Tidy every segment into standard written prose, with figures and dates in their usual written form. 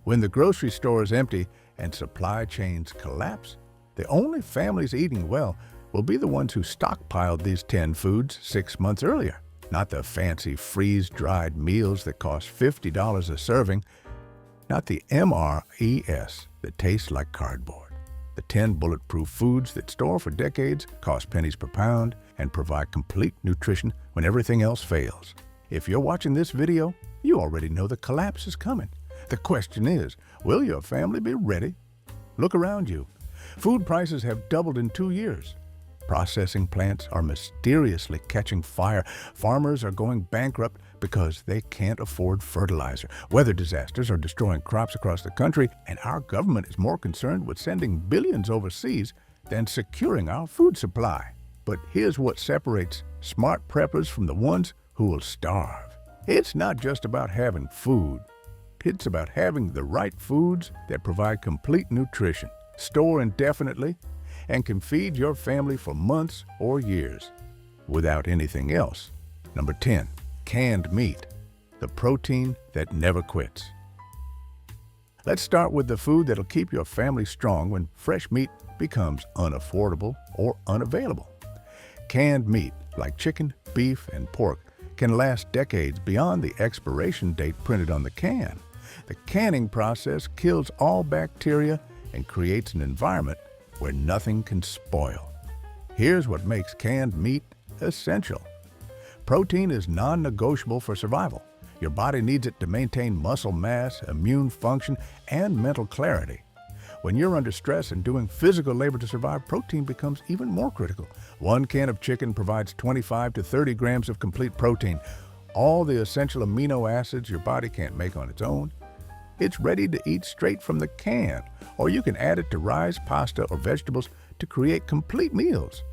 When the grocery store is empty and supply chains collapse, the only families eating well will be the ones who stockpiled these 10 foods 6 months earlier, not the fancy freeze-dried meals that cost $50 a serving, not the MREs that taste like cardboard. The 10 bulletproof foods that store for decades, cost pennies per pound, and provide complete nutrition when everything else fails. If you're watching this video, you already know the collapse is coming. The question is, will your family be ready? Look around you. Food prices have doubled in 2 years. Processing plants are mysteriously catching fire. Farmers are going bankrupt because they can't afford fertilizer. Weather disasters are destroying crops across the country, and our government is more concerned with sending billions overseas than securing our food supply. But here's what separates smart preppers from the ones who will starve. It's not just about having food. It's about having the right foods that provide complete nutrition, store indefinitely, and can feed your family for months or years without anything else. Number 10, canned meat, the protein that never quits. Let's start with the food that'll keep your family strong when fresh meat becomes unaffordable or unavailable. Canned meat, like chicken, beef, and pork, can last decades beyond the expiration date printed on the can. The canning process kills all bacteria and creates an environment where nothing can spoil. Here's what makes canned meat essential. Protein is non-negotiable for survival. Your body needs it to maintain muscle mass, immune function, and mental clarity. When you're under stress and doing physical labor to survive, protein becomes even more critical. 1 can of chicken provides 25 to 30 grams of complete protein, all the essential amino acids your body can't make on its own. It's ready to eat straight from the can, or you can add it to rice, pasta, or vegetables to create complete meals.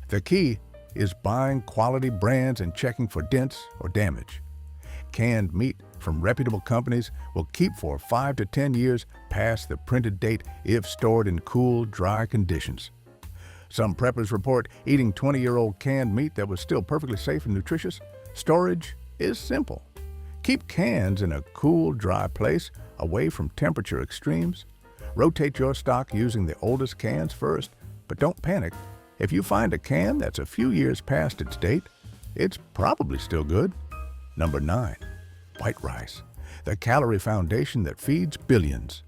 The key is buying quality brands and checking for dents or damage. Canned meat from reputable companies will keep for 5 to 10 years past the printed date if stored in cool, dry conditions. Some preppers report eating 20-year-old canned meat that was still perfectly safe and nutritious. Storage is simple. Keep cans in a cool, dry place away from temperature extremes. Rotate your stock using the oldest cans first, but don't panic. If you find a can that's a few years past its date, it's probably still good. Number 9, white rice, the calorie foundation that feeds billions.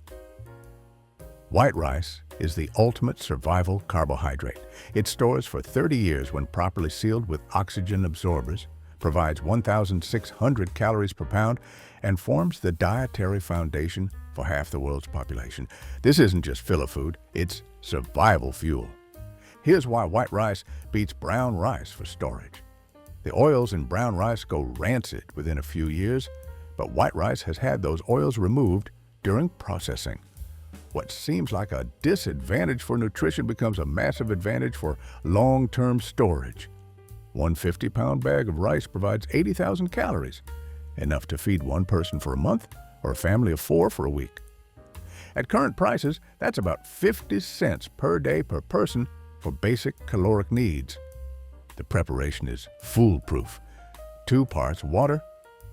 White rice is the ultimate survival carbohydrate. It stores for 30 years when properly sealed with oxygen absorbers, provides 1,600 calories per pound, and forms the dietary foundation for half the world's population. This isn't just filler food, it's survival fuel. Here's why white rice beats brown rice for storage. The oils in brown rice go rancid within a few years, but white rice has had those oils removed during processing. What seems like a disadvantage for nutrition becomes a massive advantage for long-term storage. 1 50-pound bag of rice provides 80,000 calories, enough to feed one person for a month or a family of 4 for a week. At current prices, that's about 50 cents per day per person for basic caloric needs. The preparation is foolproof. 2 parts water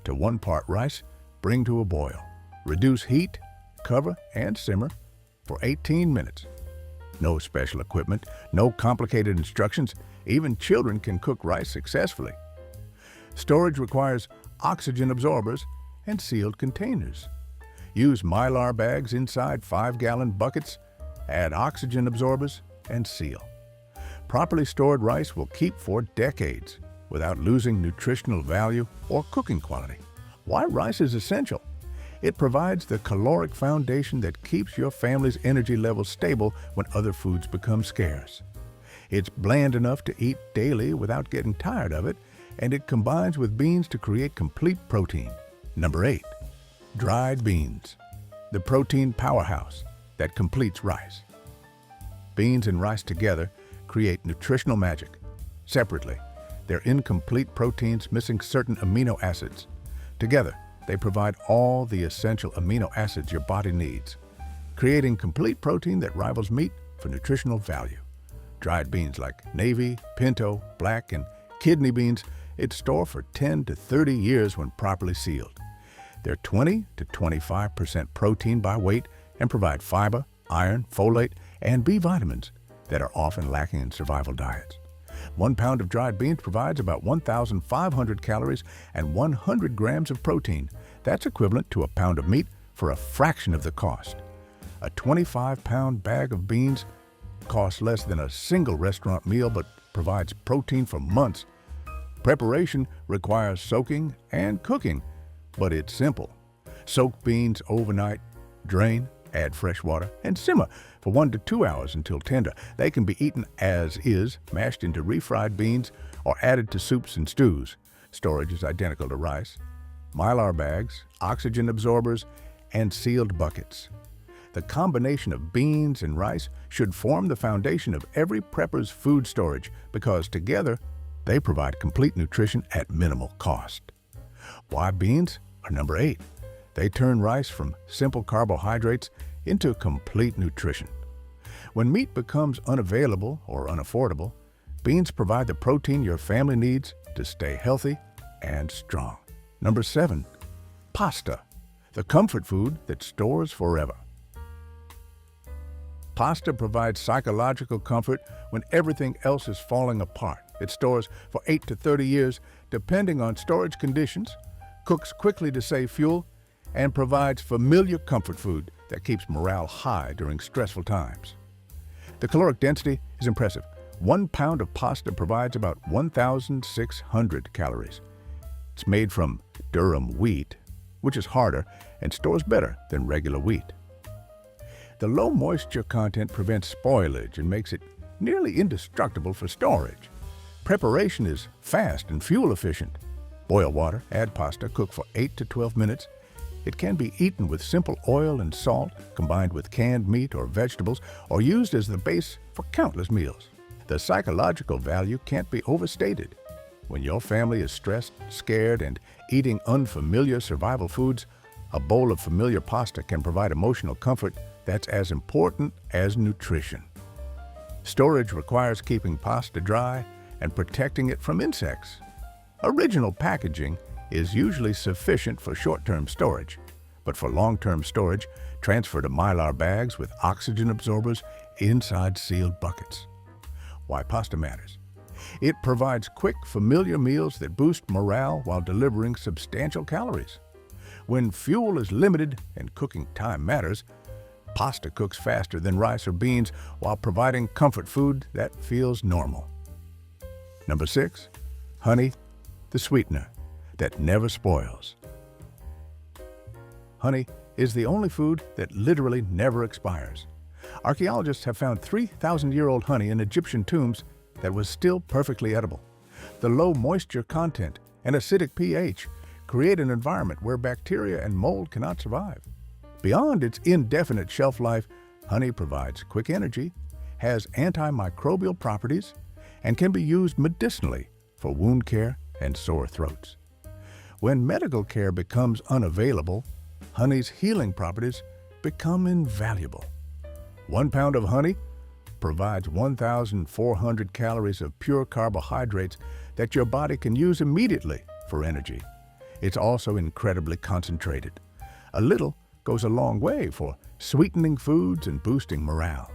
to 1 part rice, bring to a boil. Reduce heat, cover, and simmer for 18 minutes. No special equipment, no complicated instructions. Even children can cook rice successfully. Storage requires oxygen absorbers and sealed containers. Use Mylar bags inside 5-gallon buckets, add oxygen absorbers, and seal. Properly stored rice will keep for decades without losing nutritional value or cooking quality. Why rice is essential? It provides the caloric foundation that keeps your family's energy levels stable when other foods become scarce. It's bland enough to eat daily without getting tired of it, and it combines with beans to create complete protein. Number 8, dried beans, the protein powerhouse that completes rice. Beans and rice together create nutritional magic. Separately, they're incomplete proteins missing certain amino acids. Together, they provide all the essential amino acids your body needs, creating complete protein that rivals meat for nutritional value. Dried beans like navy, pinto, black, and kidney beans, it's stored for 10 to 30 years when properly sealed. They're 20 to 25% protein by weight and provide fiber, iron, folate, and B vitamins that are often lacking in survival diets. 1 pound of dried beans provides about 1,500 calories and 100 grams of protein. That's equivalent to a pound of meat for a fraction of the cost. A 25-pound bag of beans costs less than a single restaurant meal but provides protein for months. Preparation requires soaking and cooking, but it's simple. Soak beans overnight, drain, add fresh water, and simmer for 1 to 2 hours until tender. They can be eaten as is, mashed into refried beans, or added to soups and stews. Storage is identical to rice. Mylar bags, oxygen absorbers, and sealed buckets. The combination of beans and rice should form the foundation of every prepper's food storage because together they provide complete nutrition at minimal cost. Why beans are number 8. They turn rice from simple carbohydrates into complete nutrition. When meat becomes unavailable or unaffordable, beans provide the protein your family needs to stay healthy and strong. Number 7, pasta, the comfort food that stores forever. Pasta provides psychological comfort when everything else is falling apart. It stores for 8 to 30 years, depending on storage conditions, cooks quickly to save fuel, and provides familiar comfort food that keeps morale high during stressful times. The caloric density is impressive. 1 pound of pasta provides about 1,600 calories. It's made from durum wheat, which is harder and stores better than regular wheat. The low moisture content prevents spoilage and makes it nearly indestructible for storage. Preparation is fast and fuel efficient. Boil water, add pasta, cook for 8 to 12 minutes. It can be eaten with simple oil and salt, combined with canned meat or vegetables, or used as the base for countless meals. The psychological value can't be overstated. When your family is stressed, scared, and eating unfamiliar survival foods, a bowl of familiar pasta can provide emotional comfort that's as important as nutrition. Storage requires keeping pasta dry and protecting it from insects. Original packaging is usually sufficient for short-term storage, but for long-term storage, transfer to Mylar bags with oxygen absorbers inside sealed buckets. Why pasta matters. It provides quick, familiar meals that boost morale while delivering substantial calories. When fuel is limited and cooking time matters, pasta cooks faster than rice or beans while providing comfort food that feels normal. Number 6, honey, the sweetener that never spoils. Honey is the only food that literally never expires. Archaeologists have found 3,000-year-old honey in Egyptian tombs that was still perfectly edible. The low moisture content and acidic pH create an environment where bacteria and mold cannot survive. Beyond its indefinite shelf life, honey provides quick energy, has antimicrobial properties, and can be used medicinally for wound care and sore throats. When medical care becomes unavailable, honey's healing properties become invaluable. 1 pound of honey provides 1,400 calories of pure carbohydrates that your body can use immediately for energy. It's also incredibly concentrated. A little goes a long way for sweetening foods and boosting morale.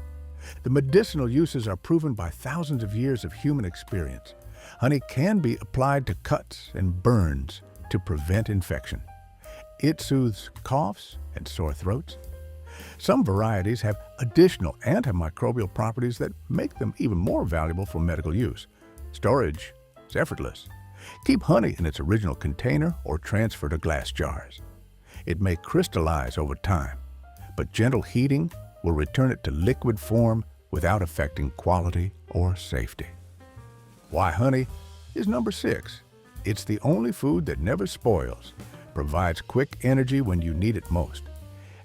The medicinal uses are proven by thousands of years of human experience. Honey can be applied to cuts and burns to prevent infection. It soothes coughs and sore throats. Some varieties have additional antimicrobial properties that make them even more valuable for medical use. Storage is effortless. Keep honey in its original container or transfer to glass jars. It may crystallize over time, but gentle heating will return it to liquid form without affecting quality or safety. Why honey is number 6. It's the only food that never spoils, provides quick energy when you need it most,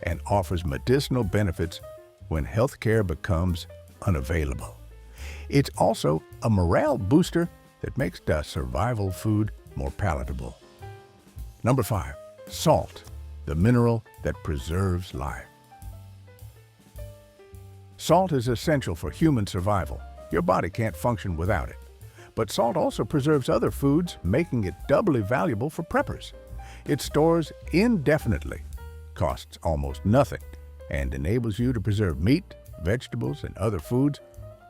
and offers medicinal benefits when healthcare becomes unavailable. It's also a morale booster that makes the survival food more palatable. Number 5, salt, the mineral that preserves life. Salt is essential for human survival. Your body can't function without it. But salt also preserves other foods, making it doubly valuable for preppers. It stores indefinitely, costs almost nothing, and enables you to preserve meat, vegetables, and other foods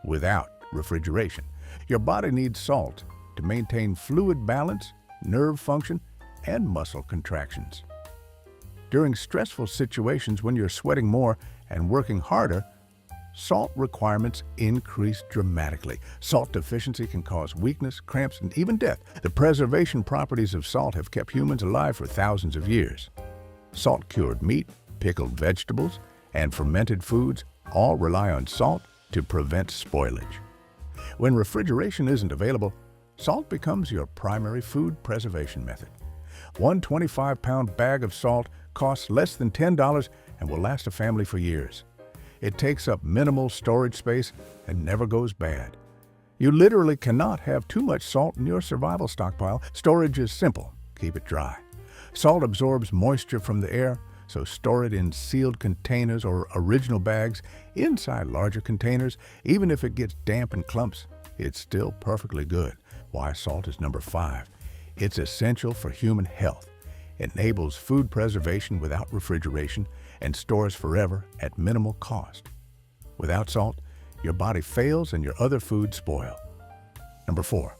without refrigeration. Your body needs salt to maintain fluid balance, nerve function, and muscle contractions. During stressful situations when you're sweating more and working harder, salt requirements increase dramatically. Salt deficiency can cause weakness, cramps, and even death. The preservation properties of salt have kept humans alive for thousands of years. Salt-cured meat, pickled vegetables, and fermented foods all rely on salt to prevent spoilage. When refrigeration isn't available, salt becomes your primary food preservation method. One 25-pound bag of salt costs less than $10 and will last a family for years. It takes up minimal storage space and never goes bad. You literally cannot have too much salt in your survival stockpile. Storage is simple. Keep it dry. Salt absorbs moisture from the air, so store it in sealed containers or original bags inside larger containers. Even if it gets damp and clumps, it's still perfectly good. Why salt is number 5. It's essential for human health. It enables food preservation without refrigeration and stores forever at minimal cost. Without salt, your body fails and your other foods spoil. Number 4,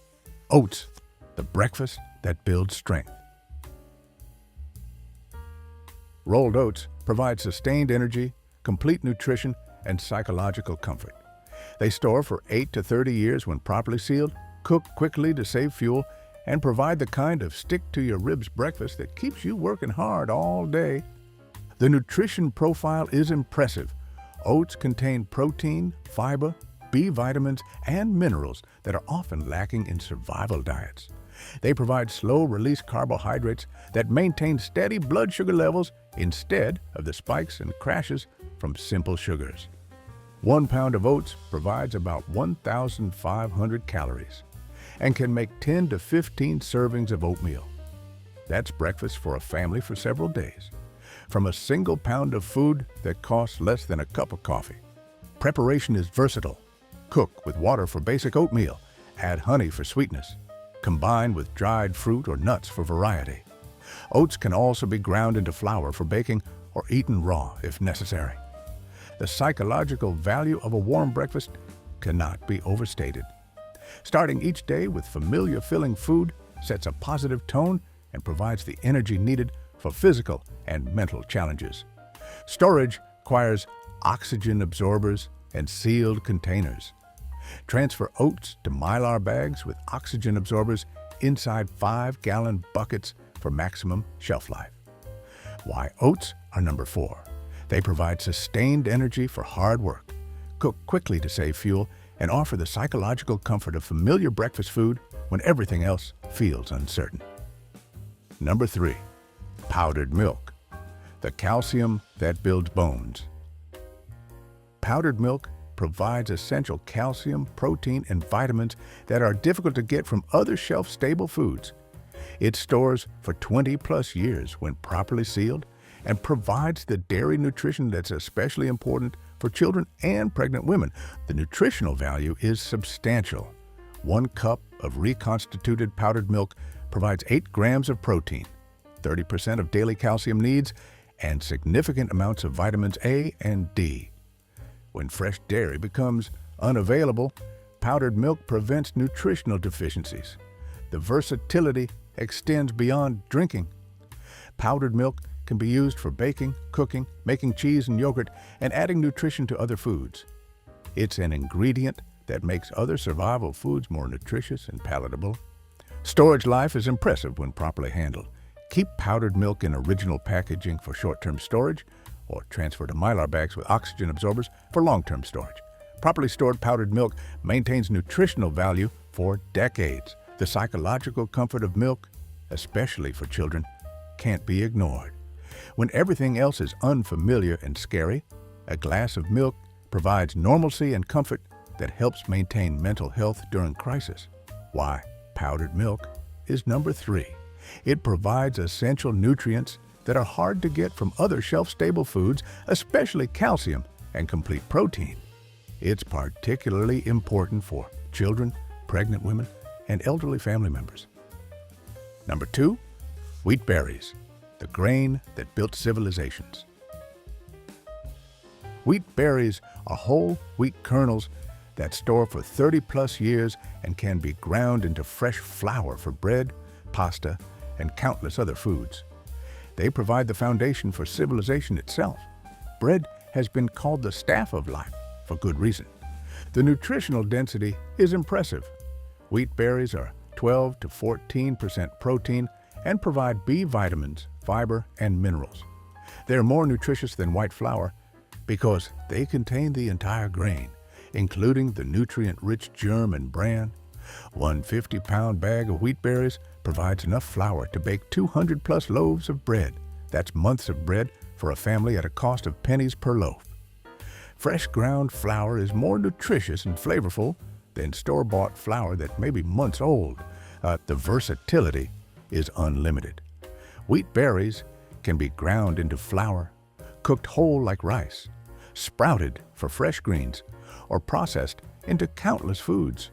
oats, the breakfast that builds strength. Rolled oats provide sustained energy, complete nutrition, and psychological comfort. They store for 8 to 30 years when properly sealed, cook quickly to save fuel, and provide the kind of stick-to-your-ribs breakfast that keeps you working hard all day. The nutrition profile is impressive. Oats contain protein, fiber, B vitamins, and minerals that are often lacking in survival diets. They provide slow-release carbohydrates that maintain steady blood sugar levels instead of the spikes and crashes from simple sugars. 1 pound of oats provides about 1,500 calories and can make 10 to 15 servings of oatmeal. That's breakfast for a family for several days, from a single pound of food that costs less than a cup of coffee. Preparation is versatile. Cook with water for basic oatmeal, add honey for sweetness, combine with dried fruit or nuts for variety. Oats can also be ground into flour for baking or eaten raw if necessary. The psychological value of a warm breakfast cannot be overstated. Starting each day with familiar filling food sets a positive tone and provides the energy needed for physical and mental challenges. Storage requires oxygen absorbers and sealed containers. Transfer oats to Mylar bags with oxygen absorbers inside 5-gallon buckets for maximum shelf life. Why oats are number 4. They provide sustained energy for hard work, cook quickly to save fuel, and offer the psychological comfort of familiar breakfast food when everything else feels uncertain. Number 3, powdered milk, the calcium that builds bones. Powdered milk provides essential calcium, protein, and vitamins that are difficult to get from other shelf-stable foods. It stores for 20-plus years when properly sealed and provides the dairy nutrition that's especially important for children and pregnant women. The nutritional value is substantial. 1 cup of reconstituted powdered milk provides 8 grams of protein, 30% of daily calcium needs, and significant amounts of vitamins A and D. When fresh dairy becomes unavailable, powdered milk prevents nutritional deficiencies. The versatility extends beyond drinking. Powdered milk can be used for baking, cooking, making cheese and yogurt, and adding nutrition to other foods. It's an ingredient that makes other survival foods more nutritious and palatable. Storage life is impressive when properly handled. Keep powdered milk in original packaging for short-term storage, or transfer to Mylar bags with oxygen absorbers for long-term storage. Properly stored powdered milk maintains nutritional value for decades. The psychological comfort of milk, especially for children, can't be ignored. When everything else is unfamiliar and scary, a glass of milk provides normalcy and comfort that helps maintain mental health during crisis. Why powdered milk is number 3. It provides essential nutrients that are hard to get from other shelf-stable foods, especially calcium and complete protein. It's particularly important for children, pregnant women, and elderly family members. Number 2, wheat berries, the grain that built civilizations. Wheat berries are whole wheat kernels that store for 30-plus years and can be ground into fresh flour for bread, pasta, and countless other foods. They provide the foundation for civilization itself. Bread has been called the staff of life for good reason. The nutritional density is impressive. Wheat berries are 12 to 14% protein and provide B vitamins, fiber, and minerals. They're more nutritious than white flour because they contain the entire grain, including the nutrient-rich germ and bran. One 50-pound bag of wheat berries provides enough flour to bake 200-plus loaves of bread. That's months of bread for a family at a cost of pennies per loaf. Fresh ground flour is more nutritious and flavorful than store-bought flour that may be months old. The versatility is unlimited. Wheat berries can be ground into flour, cooked whole like rice, sprouted for fresh greens, or processed into countless foods.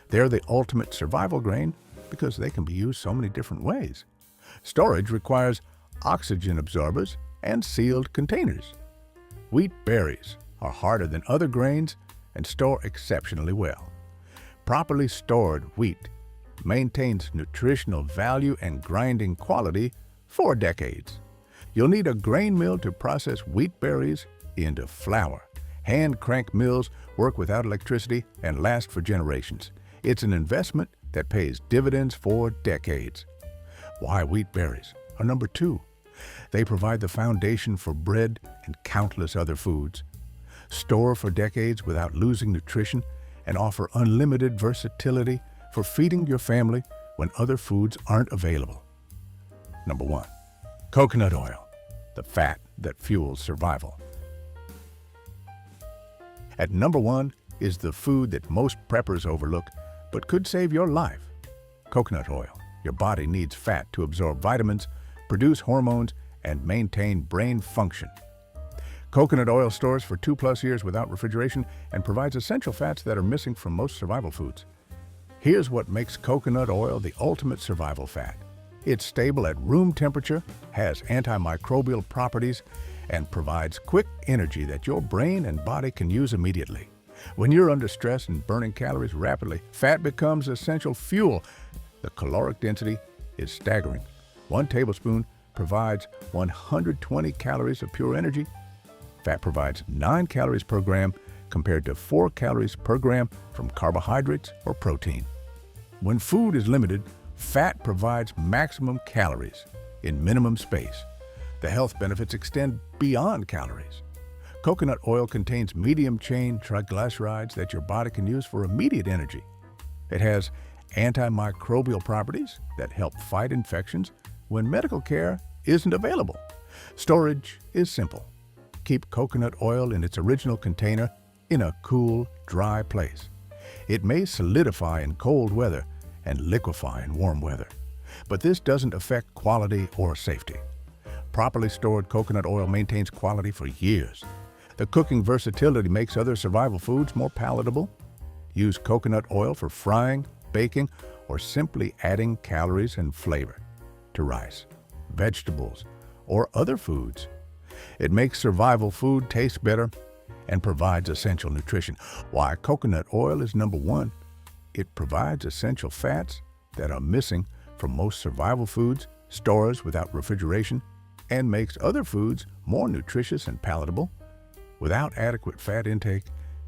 They're the ultimate survival grain because they can be used so many different ways. Storage requires oxygen absorbers and sealed containers. Wheat berries are harder than other grains and store exceptionally well. Properly stored wheat maintains nutritional value and grinding quality for decades. You'll need a grain mill to process wheat berries into flour. Hand crank mills work without electricity and last for generations. It's an investment that pays dividends for decades. Why wheat berries are number 2. They provide the foundation for bread and countless other foods, store for decades without losing nutrition, and offer unlimited versatility for feeding your family when other foods aren't available. Number 1. Coconut oil, the fat that fuels survival. At number 1 is the food that most preppers overlook, but could save your life. Coconut oil. Your body needs fat to absorb vitamins, produce hormones, and maintain brain function. Coconut oil stores for 2+ years without refrigeration and provides essential fats that are missing from most survival foods. Here's what makes coconut oil the ultimate survival fat. It's stable at room temperature, has antimicrobial properties, and provides quick energy that your brain and body can use immediately. When you're under stress and burning calories rapidly, fat becomes essential fuel. The caloric density is staggering. 1 tablespoon provides 120 calories of pure energy. Fat provides 9 calories per gram compared to 4 calories per gram from carbohydrates or protein. When food is limited, fat provides maximum calories in minimum space. The health benefits extend beyond calories. Coconut oil contains medium-chain triglycerides that your body can use for immediate energy. It has antimicrobial properties that help fight infections when medical care isn't available. Storage is simple. Keep coconut oil in its original container in a cool, dry place. It may solidify in cold weather and liquefy in warm weather, but this doesn't affect quality or safety. Properly stored coconut oil maintains quality for years. The cooking versatility makes other survival foods more palatable. Use coconut oil for frying, baking, or simply adding calories and flavor to rice, vegetables, or other foods. It makes survival food taste better and provides essential nutrition. Why coconut oil is number 1. It provides essential fats that are missing from most survival foods, stores without refrigeration, and makes other foods more nutritious and palatable. Without adequate fat intake,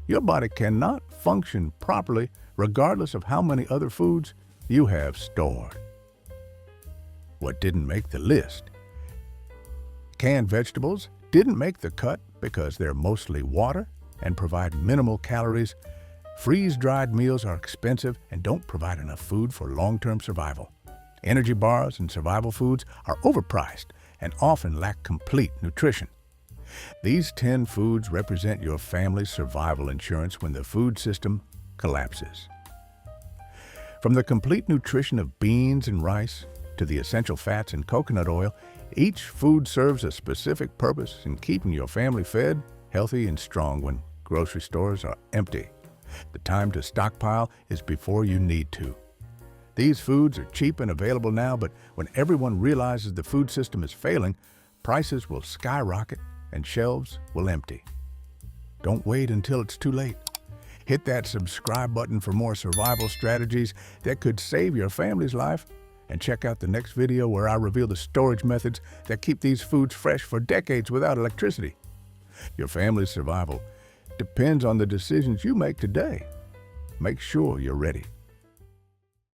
your body cannot function properly regardless of how many other foods you have stored. What didn't make the list? Canned vegetables didn't make the cut because they're mostly water and provide minimal calories. Freeze-dried meals are expensive and don't provide enough food for long-term survival. Energy bars and survival foods are overpriced and often lack complete nutrition. These 10 foods represent your family's survival insurance when the food system collapses. From the complete nutrition of beans and rice to the essential fats in coconut oil, each food serves a specific purpose in keeping your family fed, healthy, and strong when grocery stores are empty. The time to stockpile is before you need to. These foods are cheap and available now, but when everyone realizes the food system is failing, prices will skyrocket and shelves will empty. Don't wait until it's too late. Hit that subscribe button for more survival strategies that could save your family's life. And check out the next video where I reveal the storage methods that keep these foods fresh for decades without electricity. Your family's survival depends on the decisions you make today. Make sure you're ready.